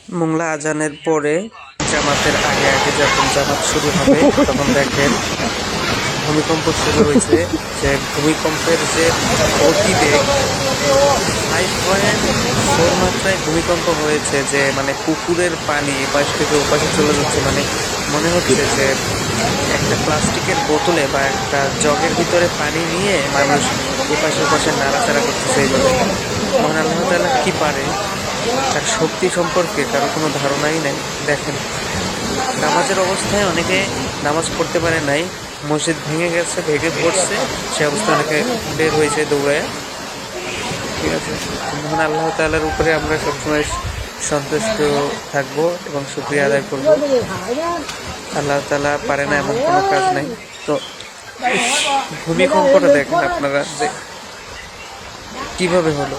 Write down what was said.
মোংলা আজানের পরে জামাতের আগে আগে যখন জামাত শুরু হবে তখন দেখেন ভূমিকম্প শুরু হয়েছে। যে ভূমিকম্পের যে গতিবেগ 5.4 মাত্রায় ভূমিকম্প হয়েছে, যে মানে পুকুরের পানি এপাশ থেকে ওপাশে চলে যাচ্ছে। মানে মনে হচ্ছে যে একটা প্লাস্টিকের বোতলে বা একটা জগের ভিতরে পানি নিয়ে মানুষ এপাশে ওপাশে নাড়াচাড়া করতেছে। এইভাবে মহান আল্লাহ তাআলা কি পারে, তার শক্তি সম্পর্কে কারো কোনো ধারণাই নেই। দেখেন, নামাজের অবস্থায় অনেকে নামাজ পড়তে পারে নাই, মসজিদ ভেঙে গেছে, ভেঙে পড়ছে, সে অবস্থায় অনেকে বের হয়েছে দৌড়ায়। ঠিক আছে, মহান আল্লাহ তাআলার উপরে আমরা সবসময় সন্তুষ্ট থাকবো এবং শুকরিয়া আদায় করবো। আল্লাহ তাআলা পারে না এমন কোনো কাজ নাই। তো ভূমিকম্পটা দেখেন আপনারা যে কিভাবে হলো।